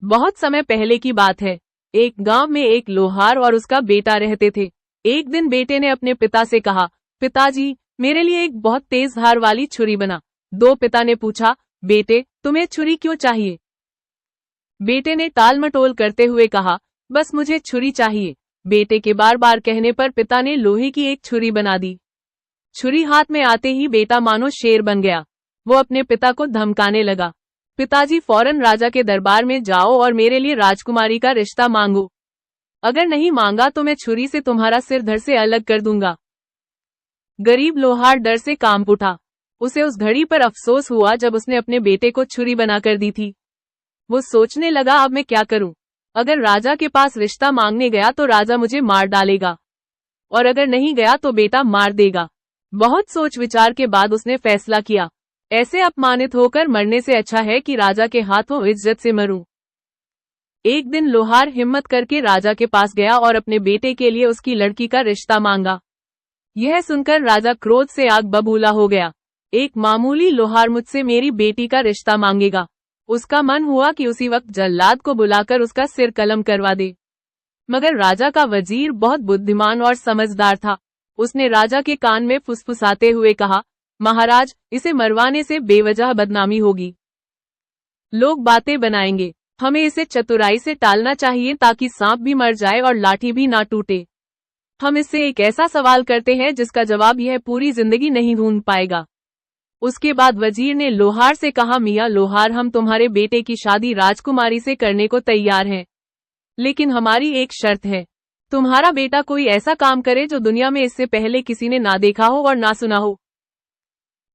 बहुत समय पहले की बात है। एक गांव में एक लोहार और उसका बेटा रहते थे। एक दिन बेटे ने अपने पिता से कहा, पिताजी, मेरे लिए एक बहुत तेज धार वाली छुरी बना दो। पिता ने पूछा, बेटे, तुम्हें छुरी क्यों चाहिए? बेटे ने टाल मटोल करते हुए कहा, बस मुझे छुरी चाहिए। बेटे के बार बार कहने पर पिता ने लोहे की एक छुरी बना दी। छुरी हाथ में आते ही बेटा मानो शेर बन गया। वो अपने पिता को धमकाने लगा, पिताजी, फौरन राजा के दरबार में जाओ और मेरे लिए राजकुमारी का रिश्ता मांगो। अगर नहीं मांगा तो मैं छुरी से तुम्हारा सिर धड़ से अलग कर दूंगा। गरीब लोहार डर से कांप उठा। उसे उस घड़ी पर अफसोस हुआ जब उसने अपने बेटे को छुरी बनाकर दी थी। वो सोचने लगा, अब मैं क्या करूं? अगर राजा के पास रिश्ता मांगने गया तो राजा मुझे मार डालेगा, और अगर नहीं गया तो बेटा मार देगा। बहुत सोच विचार के बाद उसने फैसला किया, ऐसे अपमानित होकर मरने से अच्छा है कि राजा के हाथों इज्जत से मरूं। एक दिन लोहार हिम्मत करके राजा के पास गया और अपने बेटे के लिए उसकी लड़की का रिश्ता मांगा। यह सुनकर राजा क्रोध से आग बबूला हो गया। एक मामूली लोहार मुझसे मेरी बेटी का रिश्ता मांगेगा? उसका मन हुआ कि उसी वक्त जल्लाद को बुलाकर उसका सिर कलम करवा दे। मगर राजा का वजीर बहुत बुद्धिमान और समझदार था। उसने राजा के कान में फुसफुसाते हुए कहा, महाराज, इसे मरवाने से बेवजह बदनामी होगी, लोग बातें बनाएंगे। हमें इसे चतुराई से टालना चाहिए ताकि सांप भी मर जाए और लाठी भी ना टूटे। हम इससे एक ऐसा सवाल करते हैं जिसका जवाब यह पूरी जिंदगी नहीं ढूंढ पाएगा। उसके बाद वजीर ने लोहार से कहा, मियाँ लोहार, हम तुम्हारे बेटे की शादी राजकुमारी से करने को तैयार हैं, लेकिन हमारी एक शर्त है। तुम्हारा बेटा कोई ऐसा काम करे जो दुनिया में इससे पहले किसी ने ना देखा हो और ना सुना हो।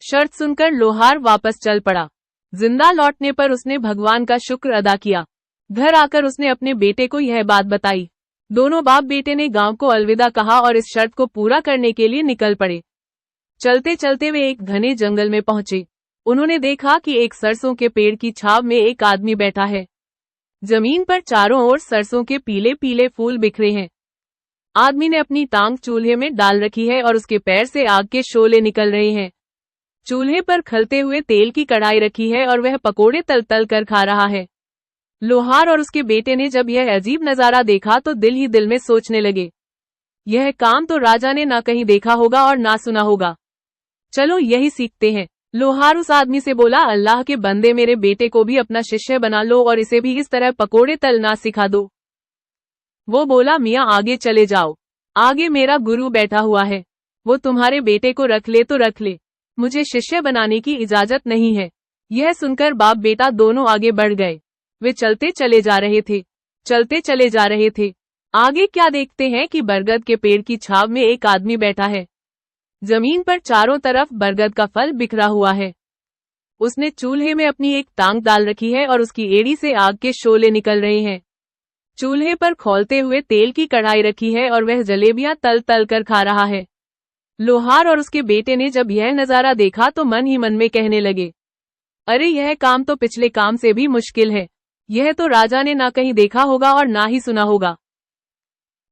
शर्त सुनकर लोहार वापस चल पड़ा। जिंदा लौटने पर उसने भगवान का शुक्र अदा किया। घर आकर उसने अपने बेटे को यह बात बताई। दोनों बाप बेटे ने गांव को अलविदा कहा और इस शर्त को पूरा करने के लिए निकल पड़े। चलते चलते वे एक घने जंगल में पहुंचे। उन्होंने देखा कि एक सरसों के पेड़ की छाव में एक आदमी बैठा है। जमीन पर चारों ओर सरसों के पीले पीले फूल बिखरे हैं। आदमी ने अपनी टांग चूल्हे में डाल रखी है और उसके पैर से आग के शोले निकल रहे हैं। चूल्हे पर खलते हुए तेल की कढ़ाई रखी है और वह पकोड़े तल तल कर खा रहा है। लोहार और उसके बेटे ने जब यह अजीब नजारा देखा तो दिल ही दिल में सोचने लगे, यह काम तो राजा ने ना कहीं देखा होगा और ना सुना होगा। चलो यही सीखते हैं। लोहार उस आदमी से बोला, अल्लाह के बंदे, मेरे बेटे को भी अपना शिष्य बना लो और इसे भी इस तरह पकोड़े तलना सिखा दो। वो बोला, मियाँ आगे चले जाओ, आगे मेरा गुरु बैठा हुआ है, वो तुम्हारे बेटे को रख ले तो रख ले, मुझे शिष्य बनाने की इजाजत नहीं है। यह सुनकर बाप बेटा दोनों आगे बढ़ गए। वे चलते चले जा रहे थे, चलते चले जा रहे थे। आगे क्या देखते हैं कि बरगद के पेड़ की छाव में एक आदमी बैठा है। जमीन पर चारों तरफ बरगद का फल बिखरा हुआ है। उसने चूल्हे में अपनी एक टांग डाल रखी है और उसकी एड़ी से आग के शोले निकल रहे हैं। चूल्हे पर खौलते हुए तेल की कढ़ाई रखी है और वह जलेबियां तल तल कर खा रहा है। लोहार और उसके बेटे ने जब यह नजारा देखा तो मन ही मन में कहने लगे, अरे यह काम तो पिछले काम से भी मुश्किल है। यह तो राजा ने ना कहीं देखा होगा और ना ही सुना होगा।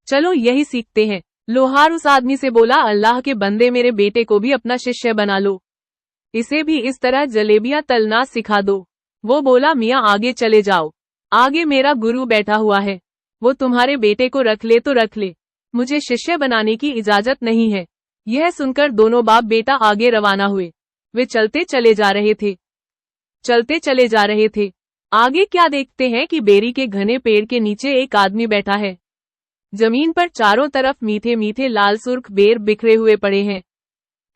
चलो यही सीखते हैं। लोहार उस आदमी से बोला, अल्लाह के बंदे, मेरे बेटे को भी अपना शिष्य बना लो, इसे भी इस तरह जलेबियां तलना सिखा दो। वो बोला, मियाँ आगे चले जाओ, आगे मेरा गुरु बैठा हुआ है, वो तुम्हारे बेटे को रख ले तो रख ले, मुझे शिष्य बनाने की इजाजत नहीं है। यह सुनकर दोनों बाप बेटा आगे रवाना हुए। वे चलते चले जा रहे थे, चलते चले जा रहे थे। आगे क्या देखते हैं कि बेरी के घने पेड़ के नीचे एक आदमी बैठा है। जमीन पर चारों तरफ मीठे मीठे लाल सुर्ख बेर बिखरे हुए पड़े हैं।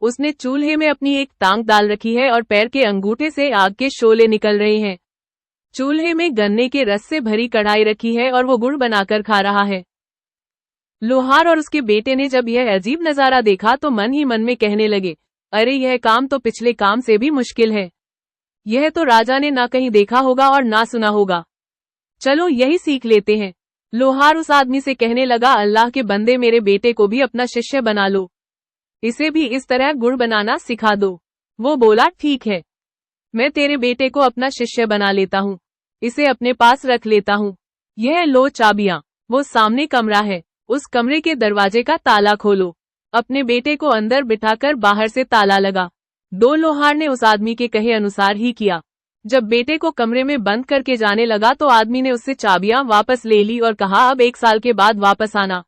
उसने चूल्हे में अपनी एक टांग डाल रखी है और पैर के अंगूठे से आग के शोले निकल रहे हैं। चूल्हे में गन्ने के रस से भरी कढ़ाई रखी है और वो गुड़ बनाकर खा रहा है। लोहार और उसके बेटे ने जब यह अजीब नजारा देखा तो मन ही मन में कहने लगे, अरे यह काम तो पिछले काम से भी मुश्किल है। यह तो राजा ने ना कहीं देखा होगा और ना सुना होगा। चलो यही सीख लेते हैं। लोहार उस आदमी से कहने लगा, अल्लाह के बंदे, मेरे बेटे को भी अपना शिष्य बना लो, इसे भी इस तरह गुड़ बनाना सिखा दो। वो बोला, ठीक है, मैं तेरे बेटे को अपना शिष्य बना लेता हूँ, इसे अपने पास रख लेता हूँ। यह लो चाबियां। वो सामने कमरा है, उस कमरे के दरवाजे का ताला खोलो। अपने बेटे को अंदर बिठाकर बाहर से ताला लगा। दो लोहार ने उस आदमी के कहे अनुसार ही किया। जब बेटे को कमरे में बंद करके जाने लगा तो आदमी ने उससे चाबियां वापस ले ली और कहा अब 1 साल के बाद वापस आना।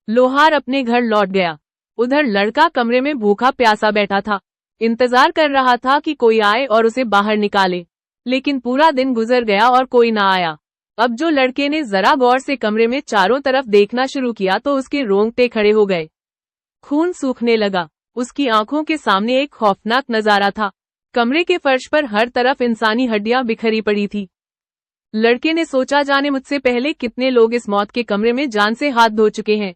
लोहार अपने घर लौट गया। उधर लड़का कमरे में भूखा प्यासा बैठा था, इंतजार कर रहा था कि कोई आए और उसे बाहर निकाले, लेकिन पूरा दिन गुजर गया और कोई ना आया। अब जो लड़के ने जरा गौर से कमरे में चारों तरफ देखना शुरू किया तो उसके रोंगटे खड़े हो गए, खून सूखने लगा। उसकी आंखों के सामने एक खौफनाक नजारा था। कमरे के फर्श पर हर तरफ इंसानी हड्डियां बिखरी पड़ी थी। लड़के ने सोचा जाने मुझसे पहले कितने लोग इस मौत के कमरे में जान से हाथ धो चुके हैं।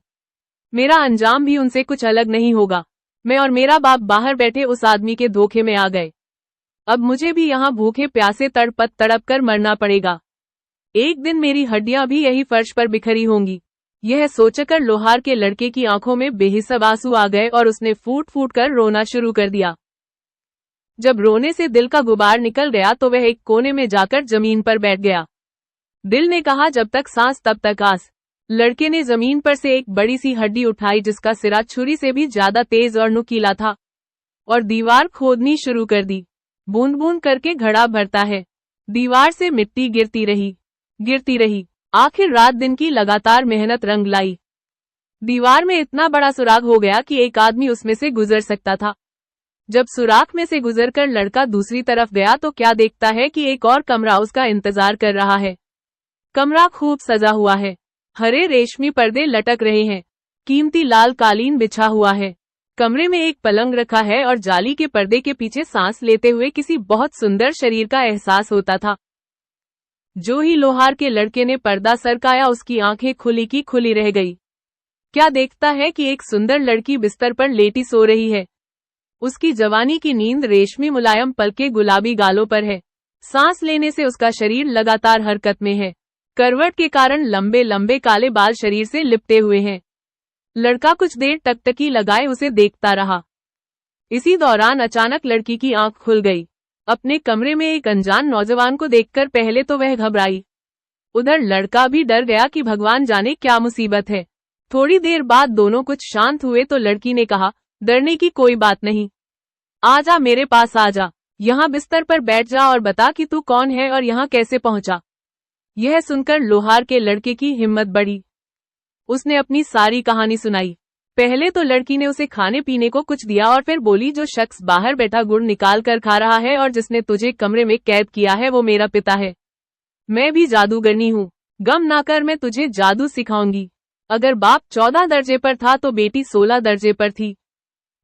मेरा अंजाम भी उनसे कुछ अलग नहीं होगा। मैं और मेरा बाप बाहर बैठे उस आदमी के धोखे में आ गए। अब मुझे भी यहाँ भूखे प्यासे तड़प कर मरना पड़ेगा। एक दिन मेरी हड्डियां भी यही फर्श पर बिखरी होंगी। यह सोचकर लोहार के लड़के की आंखों में बेहिसाब आंसू आ गए और उसने फूट फूट कर रोना शुरू कर दिया। जब रोने से दिल का गुबार निकल गया तो वह एक कोने में जाकर जमीन पर बैठ गया। दिल ने कहा जब तक सांस तब तक आस। लड़के ने जमीन पर से एक बड़ी सी हड्डी उठाई जिसका सिरा छुरी से भी ज्यादा तेज और नुकीला था, और दीवार खोदनी शुरू कर दी। बूंद बूंद करके घड़ा भरता है। दीवार से मिट्टी गिरती रही। आखिर रात दिन की लगातार मेहनत रंग लाई। दीवार में इतना बड़ा सुराख हो गया कि एक आदमी उसमें से गुजर सकता था। जब सुराख में से गुजरकर लड़का दूसरी तरफ गया तो क्या देखता है कि एक और कमरा उसका इंतजार कर रहा है। कमरा खूब सजा हुआ है, हरे रेशमी पर्दे लटक रहे हैं, कीमती लाल कालीन बिछा हुआ है। कमरे में एक पलंग रखा है और जाली के पर्दे के पीछे सांस लेते हुए किसी बहुत सुंदर शरीर का एहसास होता था। जो ही लोहार के लड़के ने पर्दा सरकाया उसकी आंखें खुली की खुली रह गई। क्या देखता है कि एक सुंदर लड़की बिस्तर पर लेटी सो रही है। उसकी जवानी की नींद रेशमी मुलायम पलके गुलाबी गालों पर है। सांस लेने से उसका शरीर लगातार हरकत में है। करवट के कारण लंबे लंबे काले बाल शरीर से लिपटे हुए हैं। लड़का कुछ देर टकटकी लगाए उसे देखता रहा। इसी दौरान अचानक लड़की की आंख खुल गई। अपने कमरे में एक अनजान नौजवान को देखकर पहले तो वह घबराई, उधर लड़का भी डर गया कि भगवान जाने क्या मुसीबत है। थोड़ी देर बाद दोनों कुछ शांत हुए तो लड़की ने कहा, डरने की कोई बात नहीं, आजा मेरे पास आजा, यहाँ बिस्तर पर बैठ जा और बता कि तू कौन है और यहाँ कैसे पहुंचा। यह सुनकर लोहार के लड़के की हिम्मत बढ़ी। उसने अपनी सारी कहानी सुनाई। पहले तो लड़की ने उसे खाने पीने को कुछ दिया और फिर बोली जो शख्स बाहर बैठा गुड़ निकाल कर खा रहा है और जिसने तुझे कमरे में कैद किया है वो मेरा पिता है। मैं भी जादूगरनी हूँ, गम ना कर, मैं तुझे जादू सिखाऊंगी। अगर बाप 14 दर्जे पर था तो बेटी 16 दर्जे पर थी।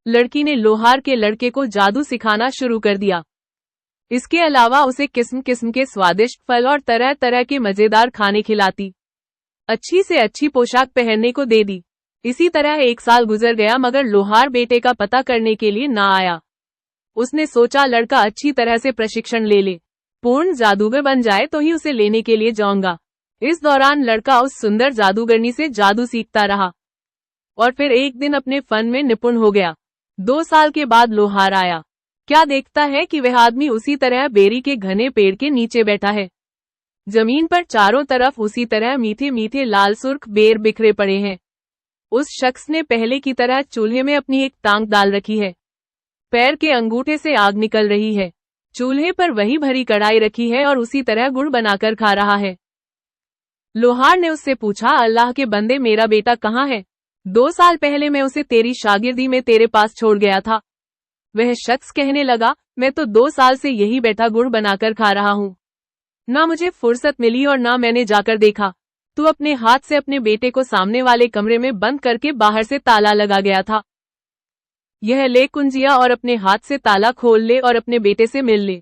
लड़की ने लोहार के लड़के को जादू सिखाना शुरू कर दिया। इसके अलावा उसे किस्म किस्म के स्वादिष्ट फल और तरह तरह के मजेदार खाने खिलाती। अच्छी से अच्छी पोशाक पहनने को दे दी। इसी तरह 1 साल गुजर गया मगर लोहार बेटे का पता करने के लिए ना आया। उसने सोचा लड़का अच्छी तरह से प्रशिक्षण ले ले, पूर्ण जादूगर बन जाए तो ही उसे लेने के लिए जाऊंगा। इस दौरान लड़का उस सुंदर जादूगरनी से जादू सीखता रहा और फिर एक दिन अपने फन में निपुण हो गया। 2 साल के बाद लोहार आया। क्या देखता है कि वह आदमी उसी तरह बेरी के घने पेड़ के नीचे बैठा है। जमीन पर चारों तरफ उसी तरह मीठे मीठे लाल सुर्ख बेर बिखरे पड़े हैं। उस शख्स ने पहले की तरह चूल्हे में अपनी एक टांग डाल रखी है। पैर के अंगूठे से आग निकल रही है। चूल्हे पर वही भरी कढ़ाई रखी है और उसी तरह गुड़ बनाकर खा रहा है। लोहार ने उससे पूछा, अल्लाह के बंदे मेरा बेटा कहाँ है? 2 साल पहले मैं उसे तेरी शागिर्दी में तेरे पास छोड़ गया था। वह शख्स कहने लगा, मैं तो 2 साल से यही बैठा गुड़ बनाकर खा रहा हूँ। ना मुझे फुर्सत मिली और ना मैंने जाकर देखा। तू अपने हाथ से अपने बेटे को सामने वाले कमरे में बंद करके बाहर से ताला लगा गया था। यह ले कुंजिया और अपने हाथ से ताला खोल ले और अपने बेटे से मिल ले।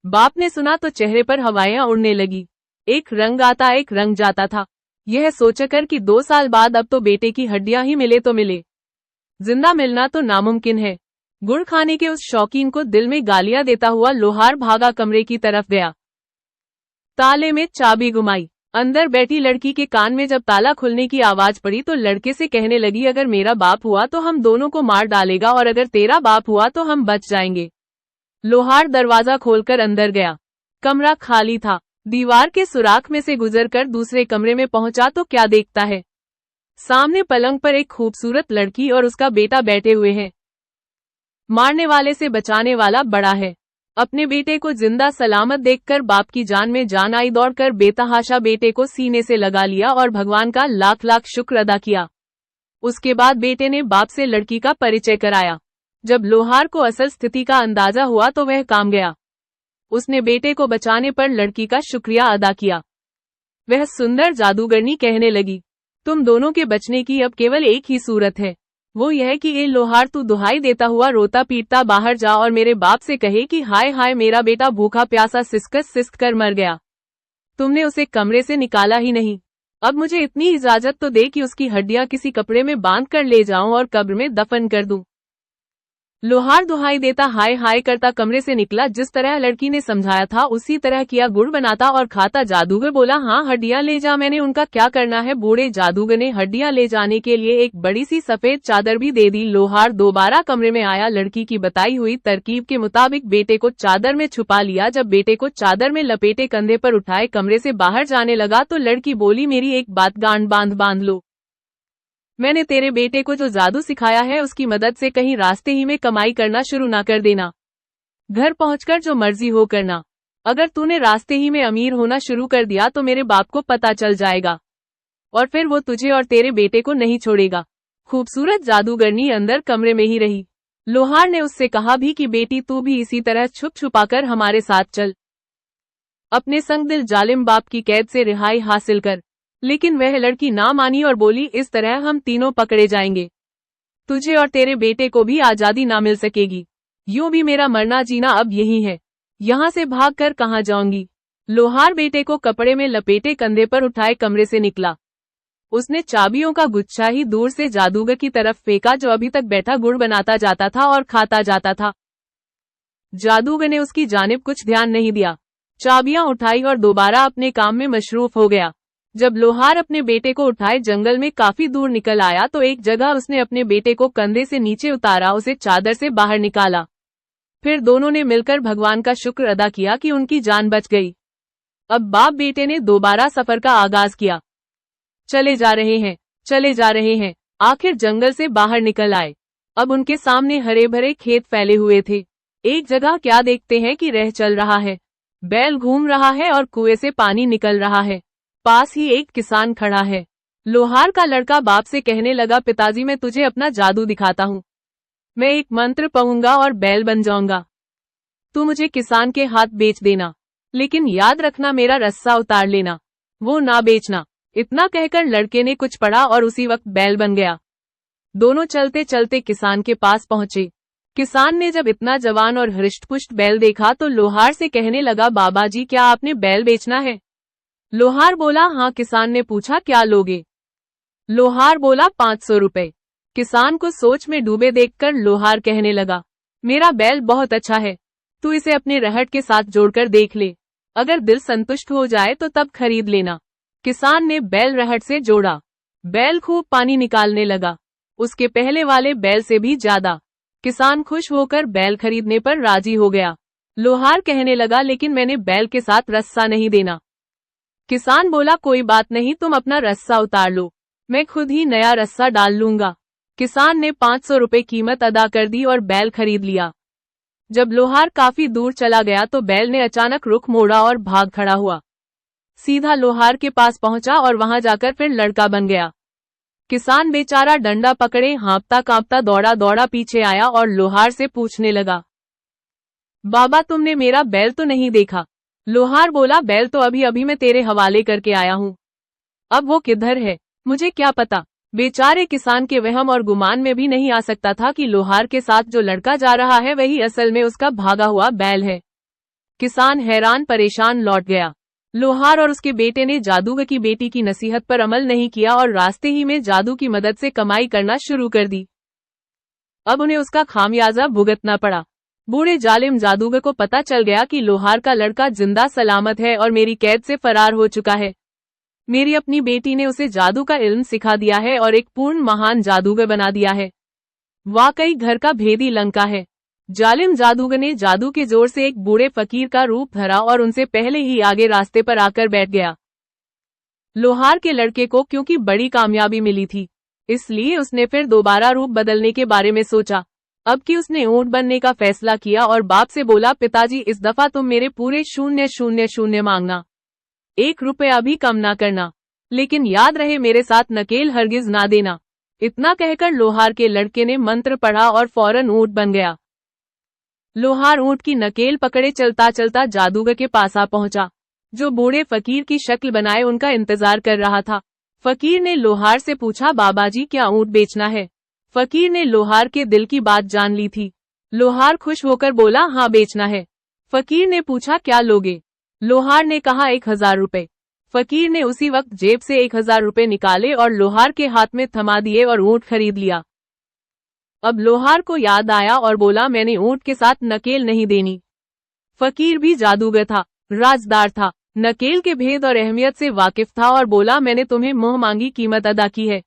बाप ने सुना तो चेहरे पर हवाएं उड़ने लगी। एक रंग आता एक रंग जाता था। यह सोचकर कि 2 साल बाद अब तो बेटे की हड्डियां ही मिले तो मिले, जिंदा मिलना तो नामुमकिन है। गुड़ खाने के उस शौकीन को दिल में गालियां देता हुआ लोहार भागा कमरे की तरफ गया। ताले में चाबी घुमाई। अंदर बैठी लड़की के कान में जब ताला खुलने की आवाज पड़ी तो लड़के से कहने लगी, अगर मेरा बाप हुआ तो हम दोनों को मार डालेगा और अगर तेरा बाप हुआ तो हम बच जाएंगे। लोहार दरवाजा खोलकर अंदर गया। कमरा खाली था। दीवार के सुराख में से गुजरकर दूसरे कमरे में पहुंचा तो क्या देखता है, सामने पलंग पर एक खूबसूरत लड़की और उसका बेटा बैठे हुए हैं। मारने वाले से बचाने वाला बड़ा है। अपने बेटे को जिंदा सलामत देखकर बाप की जान में जान आई। दौड़कर बेतहाशा बेटे को सीने से लगा लिया और भगवान का लाख लाख शुक्र अदा किया। उसके बाद बेटे ने बाप से लड़की का परिचय कराया। जब लोहार को असल स्थिति का अंदाजा हुआ तो वह काम गया। उसने बेटे को बचाने पर लड़की का शुक्रिया अदा किया। वह सुंदर जादूगरनी कहने लगी, तुम दोनों के बचने की अब केवल एक ही सूरत है, वो यह कि ए लोहार, तू दुहाई देता हुआ रोता पीटता बाहर जा और मेरे बाप से कहे कि हाय हाय मेरा बेटा भूखा प्यासा सिसक कर मर गया। तुमने उसे कमरे से निकाला ही नहीं। अब मुझे इतनी इजाजत तो दे कि उसकी हड्डियां किसी कपड़े में बांध कर ले जाऊं और कब्र में दफन कर दूं। लोहार दुहाई देता हाय हाय करता कमरे से निकला। जिस तरह लड़की ने समझाया था उसी तरह किया। गुड़ बनाता और खाता। जादूगर बोला, हाँ हड्डियां ले जा, मैंने उनका क्या करना है। बूढ़े जादूगर ने हड्डियां ले जाने के लिए एक बड़ी सी सफेद चादर भी दे दी। लोहार दोबारा कमरे में आया। लड़की की बताई हुई तरकीब के मुताबिक बेटे को चादर में छुपा लिया। जब बेटे को चादर में लपेटे कंधे पर उठाए कमरे से बाहर जाने लगा तो लड़की बोली, मेरी एक बात गांड बांध लो, मैंने तेरे बेटे को जो जादू सिखाया है उसकी मदद से कहीं रास्ते ही में कमाई करना शुरू ना कर देना। घर पहुंचकर जो मर्जी हो करना। अगर तूने रास्ते ही में अमीर होना शुरू कर दिया तो मेरे बाप को पता चल जाएगा और फिर वो तुझे और तेरे बेटे को नहीं छोड़ेगा। खूबसूरत जादूगरनी अंदर कमरे में ही रही। लोहार ने उससे कहा भी कि बेटी तू भी इसी तरह छुप छुपाकर हमारे साथ चल, अपने संग दिल जालिम बाप की कैद से रिहाई हासिल कर। लेकिन वह लड़की ना मानी और बोली, इस तरह हम तीनों पकड़े जाएंगे, तुझे और तेरे बेटे को भी आजादी ना मिल सकेगी। यूं भी मेरा मरना जीना अब यही है, यहाँ से भागकर कहाँ जाऊंगी। लोहार बेटे को कपड़े में लपेटे कंधे पर उठाए कमरे से निकला। उसने चाबियों का गुच्छा ही दूर से जादूगर की तरफ फेंका जो अभी तक बैठा गुड़ बनाता जाता था और खाता जाता था। जादूगर ने उसकी जानिब कुछ ध्यान नहीं दिया, चाबियां उठाई और दोबारा अपने काम में मशरूफ हो गया। जब लोहार अपने बेटे को उठाए जंगल में काफी दूर निकल आया तो एक जगह उसने अपने बेटे को कंधे से नीचे उतारा, उसे चादर से बाहर निकाला। फिर दोनों ने मिलकर भगवान का शुक्र अदा किया कि उनकी जान बच गई। अब बाप बेटे ने दोबारा सफर का आगाज किया। चले जा रहे हैं, आखिर जंगल से बाहर निकल आए। अब उनके सामने हरे भरे खेत फैले हुए थे। एक जगह क्या देखते हैं कि रेह चल रहा है, बैल घूम रहा है और कुएं से पानी निकल रहा है। पास ही एक किसान खड़ा है। लोहार का लड़का बाप से कहने लगा, पिताजी मैं तुझे अपना जादू दिखाता हूँ, मैं एक मंत्र पढ़ूंगा और बैल बन जाऊंगा। तू मुझे किसान के हाथ बेच देना, लेकिन याद रखना मेरा रस्सा उतार लेना, वो ना बेचना। इतना कहकर लड़के ने कुछ पढ़ा और उसी वक्त बैल बन गया। दोनों चलते चलते किसान के पास पहुंचे। किसान ने जब इतना जवान और हृष्टपुष्ट बैल देखा तो लोहार से कहने लगा, बाबा जी क्या आपने बैल बेचना है? लोहार बोला, हाँ। किसान ने पूछा, क्या लोगे? लोहार बोला, 500 रुपए। किसान को सोच में डूबे देखकर लोहार कहने लगा, मेरा बैल बहुत अच्छा है, तू इसे अपने रहट के साथ जोड़कर देख ले, अगर दिल संतुष्ट हो जाए तो तब खरीद लेना। किसान ने बैल रहट से जोड़ा। बैल खूब पानी निकालने लगा, उसके पहले वाले बैल से भी ज्यादा। किसान खुश होकर बैल खरीदने पर राजी हो गया। लोहार कहने लगा, लेकिन मैंने बैल के साथ रस्सा नहीं देना। किसान बोला, कोई बात नहीं, तुम अपना रस्सा उतार लो, मैं खुद ही नया रस्सा डाल लूंगा। किसान ने 500 रुपए कीमत अदा कर दी और बैल खरीद लिया। जब लोहार काफी दूर चला गया तो बैल ने अचानक रुख मोड़ा और भाग खड़ा हुआ। सीधा लोहार के पास पहुंचा और वहां जाकर फिर लड़का बन गया। किसान बेचारा डंडा पकड़े हाँफता कांपता दौड़ा दौड़ा पीछे आया और लोहार से पूछने लगा, बाबा तुमने मेरा बैल तो नहीं देखा? लोहार बोला, बैल तो अभी अभी मैं तेरे हवाले करके आया हूँ, अब वो किधर है मुझे क्या पता। बेचारे किसान के वहम और गुमान में भी नहीं आ सकता था कि लोहार के साथ जो लड़का जा रहा है वही असल में उसका भागा हुआ बैल है। किसान हैरान परेशान लौट गया। लोहार और उसके बेटे ने जादूगर की बेटी की नसीहत पर अमल नहीं किया और रास्ते ही में जादू की मदद से कमाई करना शुरू कर दी। अब उन्हें उसका खामियाजा भुगतना पड़ा। बूढ़े जालिम जादूगर को पता चल गया कि लोहार का लड़का जिंदा सलामत है और मेरी कैद से फरार हो चुका है। मेरी अपनी बेटी ने उसे जादू का इल्म सिखा दिया है और एक पूर्ण महान जादूगर बना दिया है। वाकई घर का भेदी लंका है। जालिम जादूगर ने जादू के जोर से एक बूढ़े फकीर का रूप धरा और उनसे पहले ही आगे रास्ते पर आकर बैठ गया। लोहार के लड़के को क्योंकि बड़ी कामयाबी मिली थी, इसलिए उसने फिर दोबारा रूप बदलने के बारे में सोचा। अब कि उसने ऊंट बनने का फैसला किया और बाप से बोला, पिताजी इस दफा तुम मेरे पूरे 000 मांगना, 1 रुपया भी कम ना करना, लेकिन याद रहे मेरे साथ नकेल हरगिज ना देना। इतना कहकर लोहार के लड़के ने मंत्र पढ़ा और फौरन ऊंट बन गया। लोहार ऊंट की नकेल पकड़े चलता चलता जादूगर के पास आ पहुंचा, जो बूढ़े फकीर की शक्ल बनाए उनका इंतजार कर रहा था। फकीर ने लोहार से पूछा, बाबाजी क्या ऊंट बेचना है? फकीर ने लोहार के दिल की बात जान ली थी। लोहार खुश होकर बोला, हाँ बेचना है। फकीर ने पूछा, क्या लोगे? लोहार ने कहा, 1000 रुपए। फकीर ने उसी वक्त जेब से 1000 रुपए निकाले और लोहार के हाथ में थमा दिए और ऊंट खरीद लिया। अब लोहार को याद आया और बोला, मैंने ऊंट के साथ नकेल नहीं देनी। फकीर भी जादूगर था, राजदार था, नकेल के भेद और अहमियत से वाकिफ था और बोला, मैंने तुम्हें मुंह मांगी कीमत अदा की है।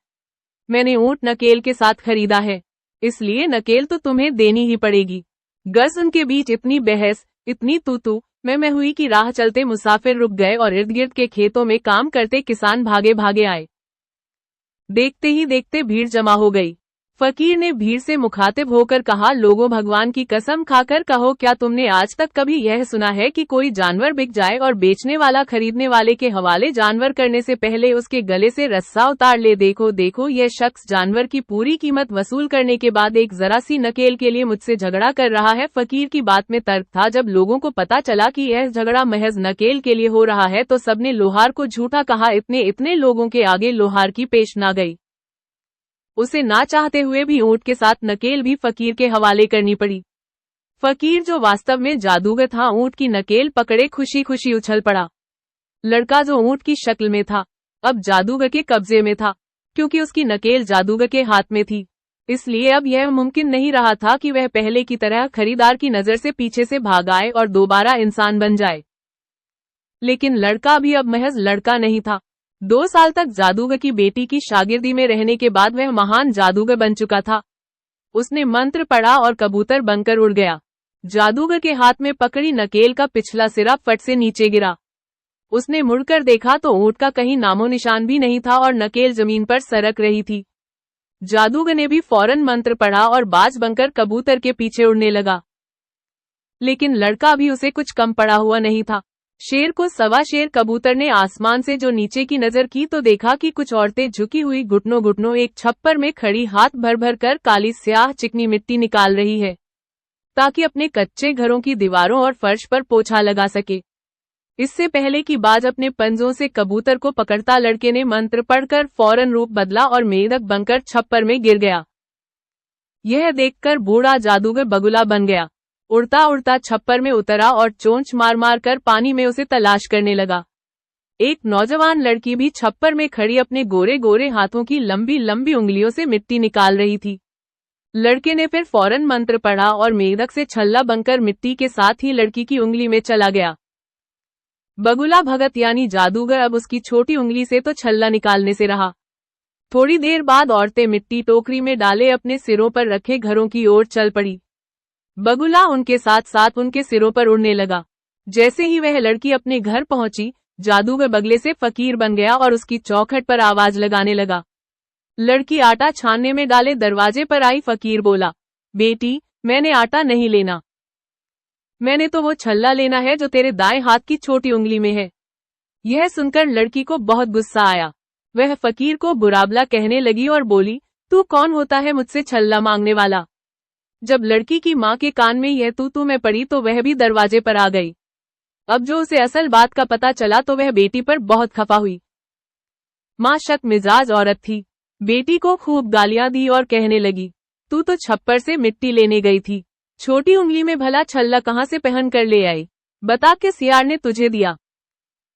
मैंने ऊंट नकेल के साथ खरीदा है, इसलिए नकेल तो तुम्हें देनी ही पड़ेगी। गज उनके बीच इतनी बहस, इतनी तू मैं हुई कि राह चलते मुसाफिर रुक गए और इर्द गिर्द के खेतों में काम करते किसान भागे भागे आए। देखते ही देखते भीड़ जमा हो गई। फकीर ने भीड़ से मुखातिब होकर कहा, लोगों भगवान की कसम खाकर कहो, क्या तुमने आज तक कभी यह सुना है कि कोई जानवर बिक जाए और बेचने वाला खरीदने वाले के हवाले जानवर करने से पहले उसके गले से रस्सा उतार ले? देखो देखो, यह शख्स जानवर की पूरी कीमत वसूल करने के बाद एक जरा सी नकेल के लिए मुझसे झगड़ा कर रहा है। फकीर की बात में तर्क था। जब लोगों को पता चला कि यह झगड़ा महज नकेल के लिए हो रहा है तो सबने लोहार को झूठा कहा। इतने लोगों के आगे लोहार की पेश ना गई। उसे ना चाहते हुए भी ऊंट के साथ नकेल भी फकीर के हवाले करनी पड़ी। फकीर जो वास्तव में जादूगर था, ऊंट की नकेल पकड़े खुशी खुशी उछल पड़ा। लड़का जो ऊंट की शक्ल में था अब जादूगर के कब्जे में था, क्योंकि उसकी नकेल जादूगर के हाथ में थी। इसलिए अब यह मुमकिन नहीं रहा था कि वह पहले की तरह खरीदार की नजर से पीछे से भाग आए और दोबारा इंसान बन जाए। लेकिन लड़का भी अब महज लड़का नहीं था। 2 साल तक जादूगर की बेटी की शागिर्दी में रहने के बाद वह महान जादूगर बन चुका था। उसने मंत्र पढ़ा और कबूतर बनकर उड़ गया। जादूगर के हाथ में पकड़ी नकेल का पिछला सिरा फट से नीचे गिरा। उसने मुड़कर देखा तो ऊंट का कहीं नामो निशान भी नहीं था और नकेल जमीन पर सरक रही थी। जादूगर ने भी फौरन मंत्र पढ़ा और बाज बनकर कबूतर के पीछे उड़ने लगा। लेकिन लड़का भी उसे कुछ कम पड़ा हुआ नहीं था। शेर को सवा शेर कबूतर ने आसमान से जो नीचे की नजर की तो देखा कि कुछ औरतें झुकी हुई घुटनों एक छप्पर में खड़ी हाथ भर भर कर काली स्याह चिकनी मिट्टी निकाल रही है, ताकि अपने कच्चे घरों की दीवारों और फर्श पर पोछा लगा सके। इससे पहले कि बाज अपने पंजों से कबूतर को पकड़ता, लड़के ने मंत्र पढ़कर फौरन रूप बदला और मेढक बनकर छप्पर में गिर गया। यह देखकर बूढ़ा जादूगर बगुला बन गया। उड़ता उड़ता छप्पर में उतरा और चोंच मार मार कर पानी में उसे तलाश करने लगा। एक नौजवान लड़की भी छप्पर में खड़ी अपने गोरे गोरे हाथों की लंबी लंबी उंगलियों से मिट्टी निकाल रही थी। लड़के ने फिर फौरन मंत्र पढ़ा और मेढक से छल्ला बनकर मिट्टी के साथ ही लड़की की उंगली में चला गया। बगुला भगत यानी जादूगर अब उसकी छोटी उंगली से तो छल्ला निकालने से रहा। थोड़ी देर बाद औरतें मिट्टी टोकरी में डाले अपने सिरों पर रखे घरों की ओर चल पड़ी। बगुला उनके साथ साथ उनके सिरों पर उड़ने लगा। जैसे ही वह लड़की अपने घर पहुंची, जादूगर बगले से फकीर बन गया और उसकी चौखट पर आवाज लगाने लगा। लड़की आटा छानने में डाले दरवाजे पर आई। फकीर बोला, बेटी मैंने आटा नहीं लेना, मैंने तो वो छल्ला लेना है जो तेरे दाएं हाथ की छोटी उंगली में है। यह सुनकर लड़की को बहुत गुस्सा आया। वह फकीर को बुराबला कहने लगी और बोली, तू कौन होता है मुझसे छल्ला मांगने वाला? जब लड़की की माँ के कान में यह तू मैं पड़ी तो वह भी दरवाजे पर आ गई। अब जो उसे असल बात का पता चला तो वह बेटी पर बहुत खफा हुई। माँ शक मिजाज औरत थी। बेटी को खूब गालियां दी और कहने लगी, तू तो छप्पर से मिट्टी लेने गई थी, छोटी उंगली में भला छल्ला कहाँ से पहन कर ले आई? बता किस यार ने तुझे दिया?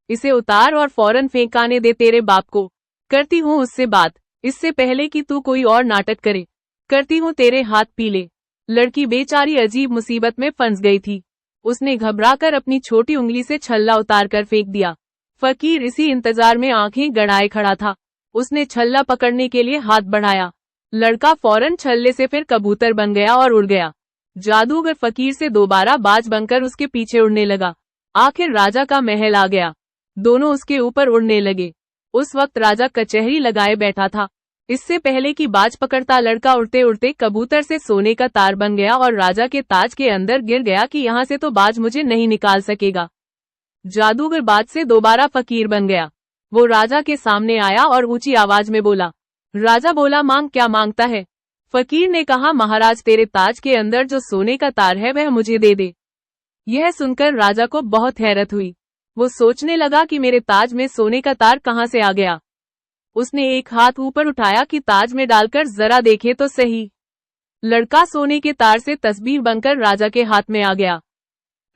इसे उतार और फौरन फेंक आने दे तेरे बाप को। करती हूँ उससे बात, इससे पहले कि तू कोई और नाटक करे। करती हूँ तेरे हाथ पीले। लड़की बेचारी अजीब मुसीबत में फंस गई थी। उसने घबराकर अपनी छोटी उंगली से छल्ला उतार कर फेंक दिया। फकीर इसी इंतजार में आंखें गड़ाए खड़ा था। उसने छल्ला पकड़ने के लिए हाथ बढ़ाया। लड़का फौरन छल्ले से फिर कबूतर बन गया और उड़ गया। जादूगर फकीर से दोबारा बाज बनकर उसके पीछे उड़ने लगा। आखिर राजा का महल आ गया। दोनों उसके ऊपर उड़ने लगे। उस वक्त राजा कचहरी लगाए बैठा था। इससे पहले कि बाज पकड़ता लड़का उड़ते उड़ते कबूतर से सोने का तार बन गया और राजा के ताज के अंदर गिर गया कि यहाँ से तो बाज मुझे नहीं निकाल सकेगा। जादूगर बाज से दोबारा फकीर बन गया। वो राजा के सामने आया और ऊंची आवाज में बोला। राजा बोला, मांग, क्या मांगता है? फकीर ने कहा, महाराज, तेरे ताज के अंदर जो सोने का तार है वह मुझे दे दे। यह सुनकर राजा को बहुत हैरत हुई। वो सोचने लगा कि मेरे ताज में सोने का तार कहाँ से आ गया। उसने एक हाथ ऊपर उठाया कि ताज में डालकर जरा देखे तो सही। लड़का सोने के तार से तस्बीह बनकर राजा के हाथ में आ गया।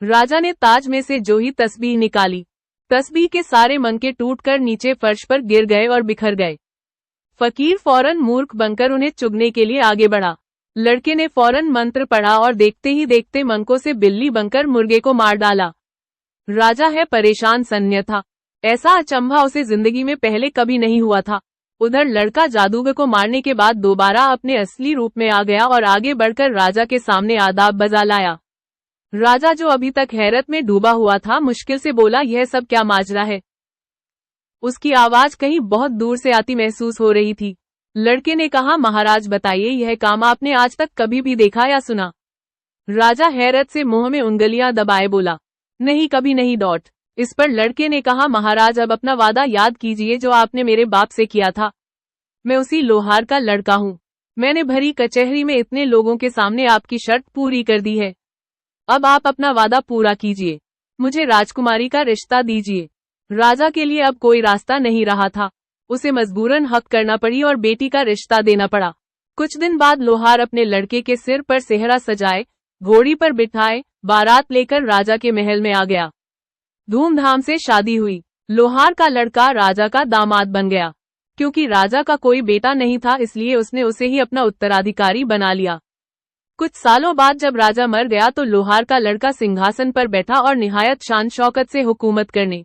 राजा ने ताज में से जो ही तस्बीह निकाली, तस्बीह के सारे मनके टूटकर नीचे फर्श पर गिर गए और बिखर गए। फकीर फौरन मूर्ख बनकर उन्हें चुगने के लिए आगे बढ़ा। लड़के ने फौरन मंत्र पढ़ा और देखते ही देखते मनकों से बिल्ली बनकर मुर्गे को मार डाला। राजा है परेशान सन्य था। ऐसा अचंभा उसे जिंदगी में पहले कभी नहीं हुआ था। उधर लड़का जादूगर को मारने के बाद दोबारा अपने असली रूप में आ गया और आगे बढ़कर राजा के सामने आदाब बजा लाया। राजा, जो अभी तक हैरत में डूबा हुआ था, मुश्किल से बोला, यह सब क्या माजरा है? उसकी आवाज कहीं बहुत दूर से आती महसूस हो रही थी। लड़के ने कहा, महाराज बताइए, यह काम आपने आज तक कभी भी देखा या सुना? राजा हैरत से मुंह में उंगलियां दबाए बोला, नहीं, कभी नहीं। इस पर लड़के ने कहा, महाराज, अब अपना वादा याद कीजिए जो आपने मेरे बाप से किया था। मैं उसी लोहार का लड़का हूँ। मैंने भरी कचहरी में इतने लोगों के सामने आपकी शर्त पूरी कर दी है। अब आप अपना वादा पूरा कीजिए, मुझे राजकुमारी का रिश्ता दीजिए। राजा के लिए अब कोई रास्ता नहीं रहा था। उसे मजबूरन हक करना पड़ी और बेटी का रिश्ता देना पड़ा। कुछ दिन बाद लोहार अपने लड़के के सिर पर सेहरा सजाए, घोड़ी पर बिठाए, बारात लेकर राजा के महल में आ गया। धूमधाम से शादी हुई। लोहार का लड़का राजा का दामाद बन गया। क्योंकि राजा का कोई बेटा नहीं था, इसलिए उसने उसे ही अपना उत्तराधिकारी बना लिया। कुछ सालों बाद जब राजा मर गया तो लोहार का लड़का सिंहासन पर बैठा और निहायत शान शौकत से हुकूमत करने